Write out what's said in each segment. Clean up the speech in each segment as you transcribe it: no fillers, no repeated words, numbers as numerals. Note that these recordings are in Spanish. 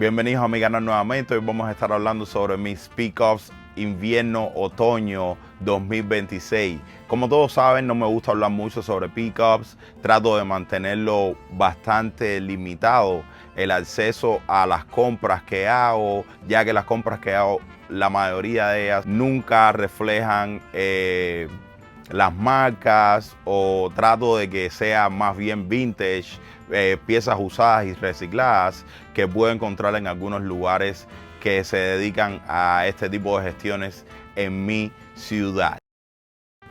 Bienvenidos a mi canal nuevamente. Hoy vamos a estar hablando sobre mis pickups invierno-otoño 2026. Como todos saben, no me gusta hablar mucho sobre pickups. Trato de mantenerlo bastante limitado el acceso a las compras que hago, ya que las compras que hago, la mayoría de ellas nunca reflejan las marcas, o trato de que sea más bien vintage, piezas usadas y recicladas que puedo encontrar en algunos lugares que se dedican a este tipo de gestiones en mi ciudad.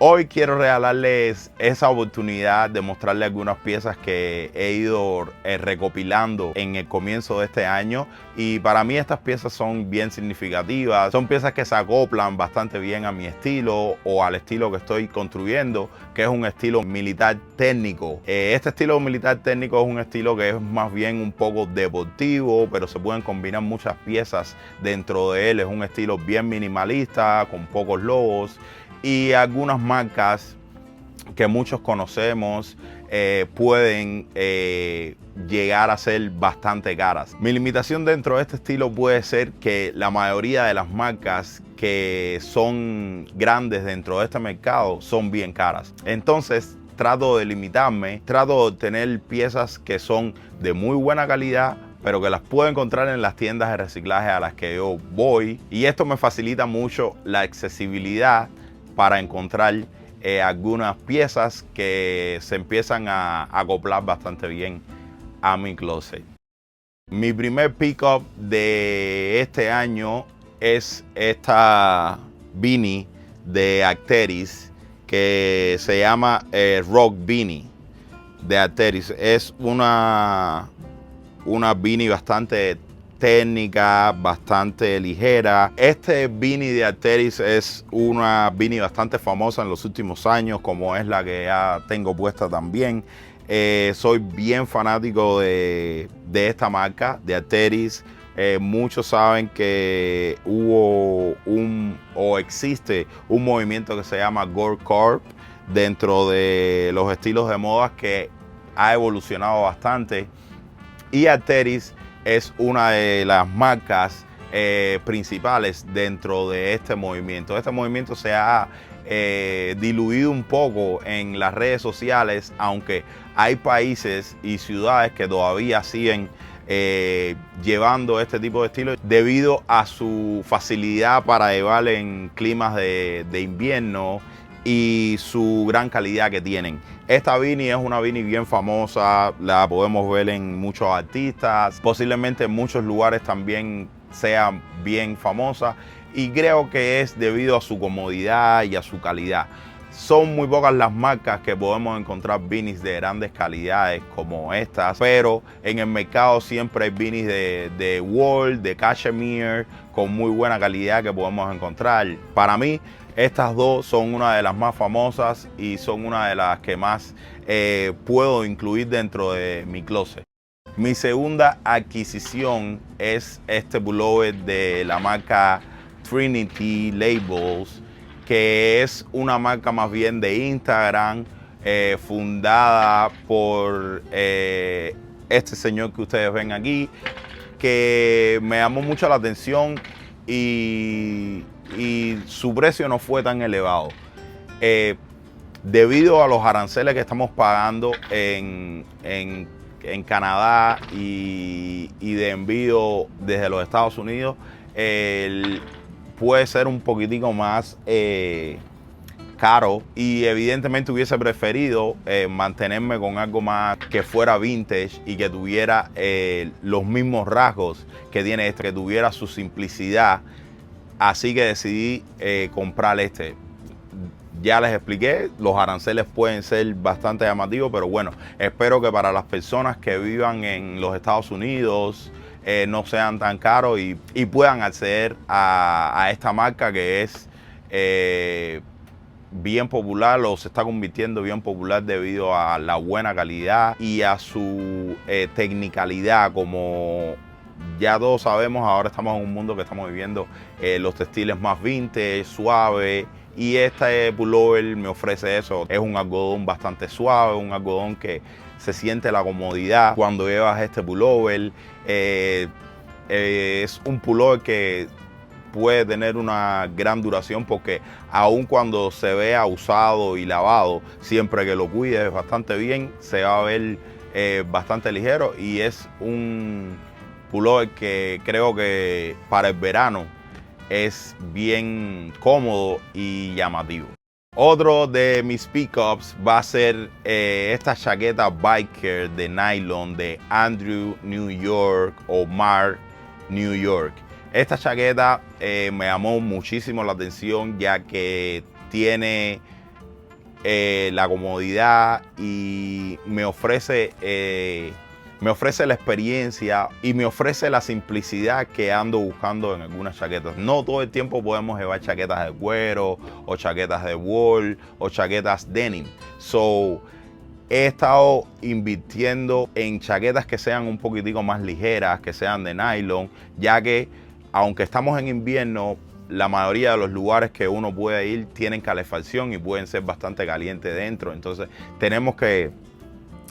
Hoy quiero regalarles esa oportunidad de mostrarles algunas piezas que he ido recopilando en el comienzo de este año, y para mí estas piezas son bien significativas. Son piezas que se acoplan bastante bien a mi estilo o al estilo que estoy construyendo, que es un estilo militar técnico. Este estilo militar técnico es un estilo que es más bien un poco deportivo, pero se pueden combinar muchas piezas dentro de él. Es un estilo bien minimalista, con pocos logos, y algunas marcas que muchos conocemos pueden llegar a ser bastante caras. Mi limitación dentro de este estilo puede ser que la mayoría de las marcas que son grandes dentro de este mercado son bien caras. Entonces trato de limitarme, trato de obtener piezas que son de muy buena calidad, pero que las puedo encontrar en las tiendas de reciclaje a las que yo voy, y esto me facilita mucho la accesibilidad para encontrar algunas piezas que se empiezan a acoplar bastante bien a mi closet. Mi primer pickup de este año es esta beanie de Arc'teryx que se llama Rock Beanie de Arc'teryx. Es una beanie bastante técnica, bastante ligera. Este beanie de Arc'teryx es una beanie bastante famosa en los últimos años, como es la que ya tengo puesta también. Soy bien fanático de esta marca, de Arc'teryx. Muchos saben que existe un movimiento que se llama Gore Corp dentro de los estilos de moda, que ha evolucionado bastante, y Arc'teryx es una de las marcas principales dentro de este movimiento. Este movimiento se ha diluido un poco en las redes sociales, aunque hay países y ciudades que todavía siguen llevando este tipo de estilo debido a su facilidad para llevar en climas de invierno y su gran calidad que tienen. Esta beanie es una beanie bien famosa, la podemos ver en muchos artistas, posiblemente en muchos lugares también sea bien famosa, y creo que es debido a su comodidad y a su calidad. Son muy pocas las marcas que podemos encontrar beanies de grandes calidades como estas, pero en el mercado siempre hay beanies de wool, de cashmere, con muy buena calidad que podemos encontrar. Para mí, estas dos son una de las más famosas y son una de las que más puedo incluir dentro de mi closet. Mi segunda adquisición es este pullover de la marca Trinity Labels, que es una marca más bien de Instagram, fundada por este señor que ustedes ven aquí, que me llamó mucho la atención, y su precio no fue tan elevado. Debido a los aranceles que estamos pagando en Canadá y de envío desde los Estados Unidos, puede ser un poquitico más caro, y evidentemente hubiese preferido mantenerme con algo más que fuera vintage y que tuviera los mismos rasgos que tiene este, que tuviera su simplicidad. Así que decidí comprar este. Ya les expliqué, los aranceles pueden ser bastante llamativos, pero bueno, espero que para las personas que vivan en los Estados Unidos no sean tan caros y puedan acceder a esta marca, que es bien popular, o se está convirtiendo bien popular debido a la buena calidad y a su tecnicalidad. Como ya todos sabemos, ahora estamos en un mundo que estamos viviendo los textiles más vintage, suave, y este pullover me ofrece eso. Es un algodón bastante suave, un algodón que se siente la comodidad cuando llevas este pullover. Es un pullover que puede tener una gran duración porque aun cuando se vea usado y lavado, siempre que lo cuides bastante bien, se va a ver bastante ligero, y es un pullover que creo que para el verano es bien cómodo y llamativo. Otro de mis pickups va a ser esta chaqueta biker de nylon de Andrew New York o Mark New York. Esta chaqueta me llamó muchísimo la atención, ya que tiene la comodidad y me ofrece la experiencia y me ofrece la simplicidad que ando buscando en algunas chaquetas. No todo el tiempo podemos llevar chaquetas de cuero o chaquetas de wool o chaquetas denim. So, he estado invirtiendo en chaquetas que sean un poquitico más ligeras, que sean de nylon, ya que aunque estamos en invierno, la mayoría de los lugares que uno puede ir tienen calefacción y pueden ser bastante calientes dentro. Entonces tenemos que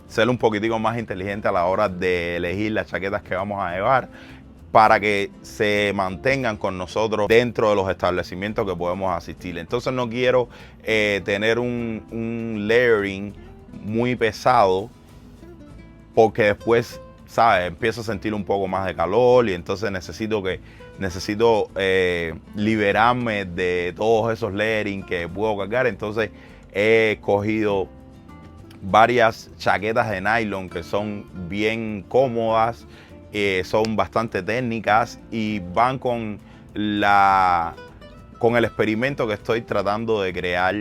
ser un poquitico más inteligente a la hora de elegir las chaquetas que vamos a llevar para que se mantengan con nosotros dentro de los establecimientos que podemos asistir. Entonces no quiero tener un layering muy pesado, porque después, ¿sabes?, empiezo a sentir un poco más de calor y entonces necesito liberarme de todos esos layering que puedo cargar. Entonces he cogido varias chaquetas de nylon que son bien cómodas, son bastante técnicas y van con el experimento que estoy tratando de crear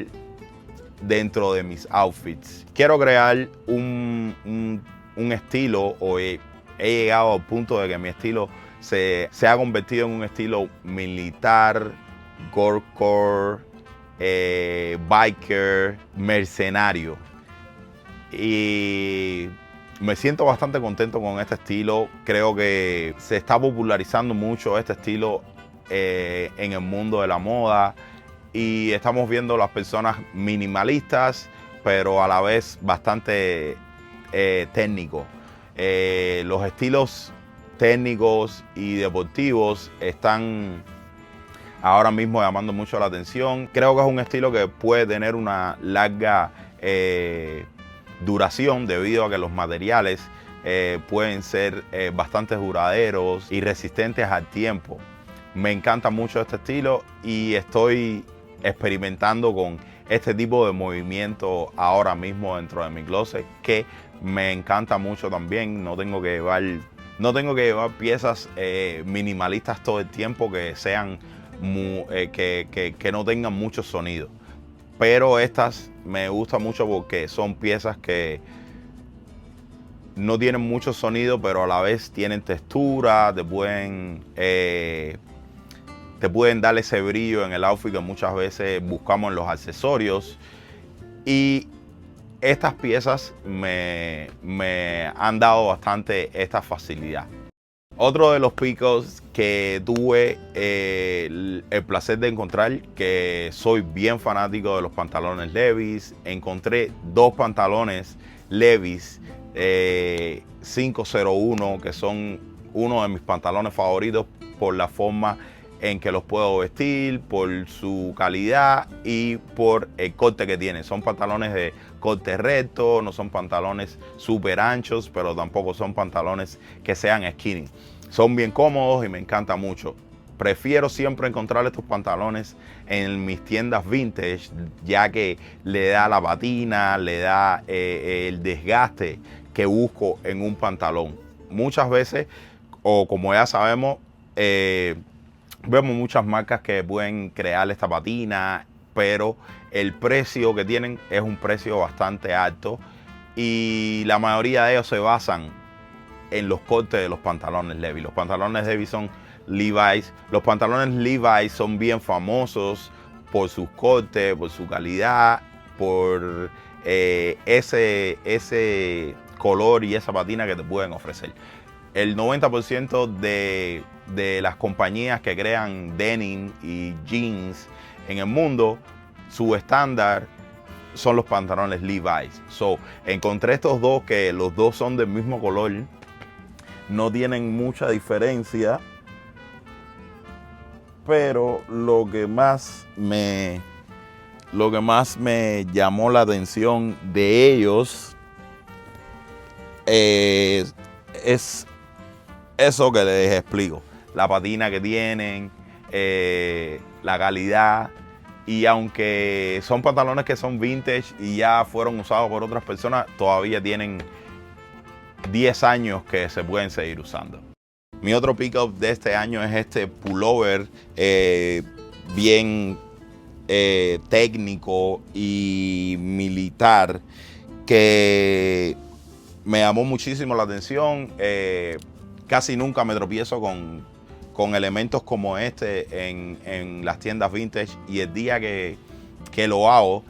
dentro de mis outfits. Quiero crear un estilo, o he llegado al punto de que mi estilo se ha convertido en un estilo militar, gorecore, biker, mercenario. Y me siento bastante contento con este estilo. Creo que se está popularizando mucho este estilo en el mundo de la moda, y estamos viendo las personas minimalistas, pero a la vez bastante técnicos. Los estilos técnicos y deportivos están ahora mismo llamando mucho la atención. Creo que es un estilo que puede tener una larga duración, debido a que los materiales pueden ser bastante duraderos y resistentes al tiempo. Me encanta mucho este estilo y estoy experimentando con este tipo de movimiento ahora mismo dentro de mi closet, que me encanta mucho también. No tengo que llevar piezas minimalistas todo el tiempo que sean que no tengan mucho sonido. Pero estas me gustan mucho porque son piezas que no tienen mucho sonido, pero a la vez tienen textura, te pueden dar ese brillo en el outfit que muchas veces buscamos en los accesorios. Y estas piezas me han dado bastante esta facilidad. Otro de los picos que tuve el placer de encontrar, que soy bien fanático de los pantalones Levi's, encontré dos pantalones Levi's 501, que son uno de mis pantalones favoritos por la forma en que los puedo vestir, por su calidad y por el corte que tienen. Son pantalones de corte recto, no son pantalones súper anchos, pero tampoco son pantalones que sean skinny. Son bien cómodos y me encanta mucho. Prefiero siempre encontrar estos pantalones en mis tiendas vintage, ya que le da la patina, le da el desgaste que busco en un pantalón. Muchas veces, o como ya sabemos, vemos muchas marcas que pueden crear esta patina, pero el precio que tienen es un precio bastante alto, y la mayoría de ellos se basan en los cortes de los pantalones Levi's. Los pantalones Levi's son Levi's. Los pantalones Levi's son bien famosos por sus cortes, por su calidad, por ese color y esa patina que te pueden ofrecer. El 90% de las compañías que crean denim y jeans en el mundo, su estándar son los pantalones Levi's. So, encontré estos dos, que los dos son del mismo color, no tienen mucha diferencia, pero lo que más me llamó la atención de ellos es eso que les explico. La patina que tienen, la calidad. Y aunque son pantalones que son vintage y ya fueron usados por otras personas, todavía tienen 10 años que se pueden seguir usando. Mi otro pickup de este año es este pullover bien técnico y militar que me llamó muchísimo la atención. Casi nunca me tropiezo con elementos como este en las tiendas vintage, y el día que lo hago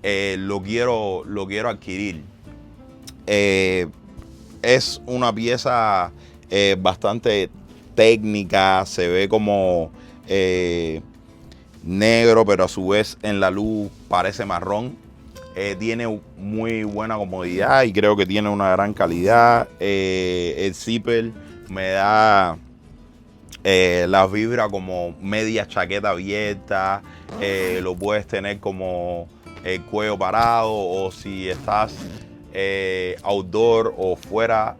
lo quiero adquirir. Es una pieza bastante técnica, se ve como negro, pero a su vez en la luz parece marrón. Tiene muy buena comodidad y creo que tiene una gran calidad. El zipper me da la vibra como media chaqueta abierta. Lo puedes tener como el cuello parado, o si estás outdoor o fuera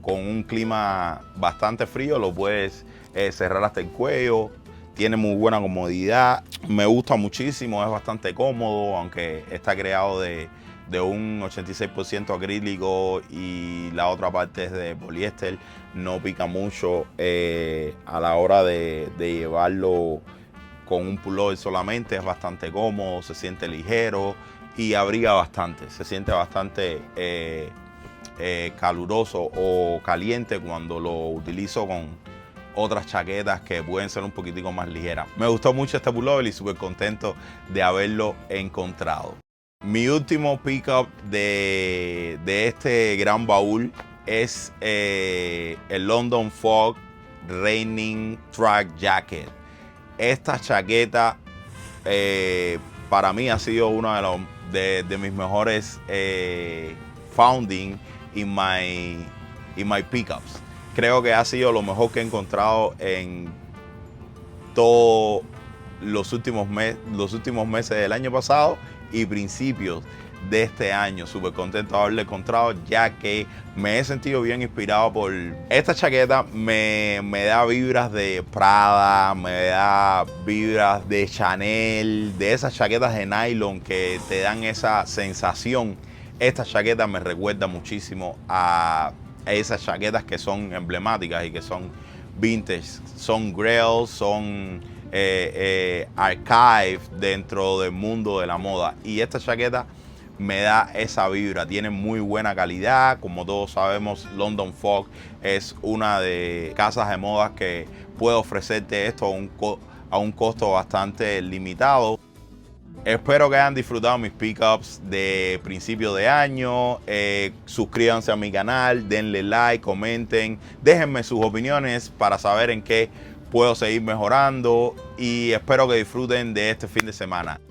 con un clima bastante frío, lo puedes cerrar hasta el cuello. Tiene muy buena comodidad, me gusta muchísimo, es bastante cómodo, aunque está creado de un 86% acrílico y la otra parte es de poliéster. No pica mucho a la hora de llevarlo con un pullover solamente. Es bastante cómodo, se siente ligero y abriga bastante. Se siente bastante caluroso o caliente cuando lo utilizo con otras chaquetas que pueden ser un poquitico más ligeras. Me gustó mucho este pullover y súper contento de haberlo encontrado. Mi último pickup de este gran baúl es el London Fog Raining Track Jacket. Esta chaqueta para mí ha sido uno de mis mejores founding in my pickups. Creo que ha sido lo mejor que he encontrado en todos los últimos meses del año pasado y principios de este año. Súper contento de haberlo encontrado, ya que me he sentido bien inspirado por esta chaqueta. Me da vibras de Prada, me da vibras de Chanel, de esas chaquetas de nylon que te dan esa sensación. Esta chaqueta me recuerda muchísimo a esas chaquetas que son emblemáticas y que son vintage, son grail, son archive dentro del mundo de la moda. Y esta chaqueta me da esa vibra, tiene muy buena calidad. Como todos sabemos, London Fog es una de casas de moda que puede ofrecerte esto a un costo bastante limitado. Espero que hayan disfrutado mis pickups de principio de año. Suscríbanse a mi canal, denle like, comenten, déjenme sus opiniones para saber en qué puedo seguir mejorando, y espero que disfruten de este fin de semana.